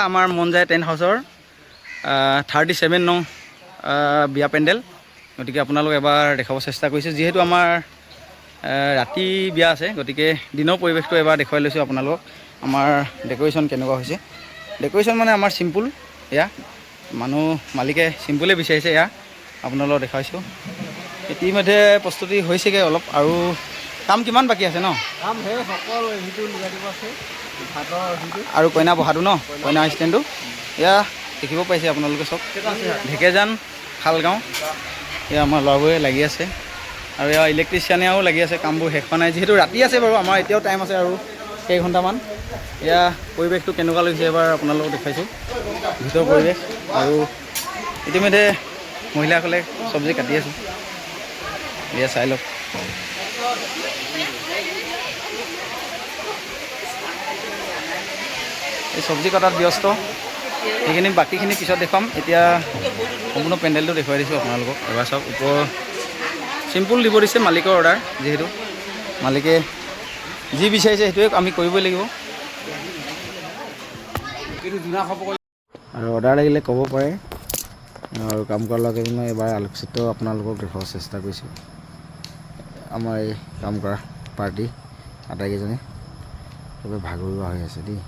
আমাৰ মন যায় টেণ্ট হাউচৰ 37 নং বিয়া পেণ্ডেল। গতিকে আপোনালোক এবাৰ দেখাব চেষ্টা কৰিছোঁ। যিহেতু আমাৰ ৰাতি বিয়া আছে, গতিকে দিনৰ পৰিৱেশটো এবাৰ দেখুৱাই লৈছোঁ আপোনালোকক। আমাৰ ডেক'ৰেশ্যন কেনেকুৱা হৈছে। ডেক'ৰেশ্যন মানে আমাৰ চিম্পুল, এয়া মানুহ মালিকে চিম্পুলেই বিচাৰিছে। এয়া আপোনালোকক দেখাইছোঁ। ইতিমধ্যে প্ৰস্তুতি হৈছেগৈ অলপ, আৰু কাম কিমান বাকী আছে ন? কাম সেই সকলো সেইটো লগাই দিব আছে, আৰু কইনা বহাটো ন, কইনা ষ্টেণ্ডটো এয়া দেখিব পাইছে আপোনালোকে চব। ঢেকেজান খালগাঁও, এয়া আমাৰ ল'ৰাবোৰে লাগি আছে, আৰু এয়া ইলেক্ট্ৰিচিয়ানেও লাগি আছে। কামবোৰ শেষ হোৱা নাই, যিহেতু ৰাতি আছে বাৰু, আমাৰ এতিয়াও টাইম আছে আৰু কেইঘণ্টামান। এয়া পৰিৱেশটো কেনেকুৱা লাগিছে এবাৰ আপোনালোকক দেখাইছোঁ, ভিতৰৰ পৰিৱেশ। আৰু ইতিমধ্যে মহিলাসকলে চব্জি কাটি আছে, এয়া চাই লওক। এই চব্জি কটাত ব্যস্ত, সেইখিনি বাকীখিনি পিছত দেখুৱাম। এতিয়া সম্পূৰ্ণ পেণ্ডেলটো দেখুৱাই দিছোঁ আপোনালোকক। এবাৰ চাওক, ওপৰ চিম্পুল দিব দিছে, মালিকৰ অৰ্ডাৰ। যিহেতু মালিকে যি বিচাৰিছে সেইটোৱে আমি কৰিবই লাগিব, আৰু অৰ্ডাৰ লাগিলে ক'ব পাৰে। আৰু কাম কৰা ল'ৰাকেইজনে এবাৰ আলোকচিত্ৰ আপোনালোকক দেখুৱাব চেষ্টা কৰিছোঁ। আমাৰ এই কাম কৰা পাৰ্টি আটাইকেইজনে চবে ভাগৰুৱা হৈ আছে দেই।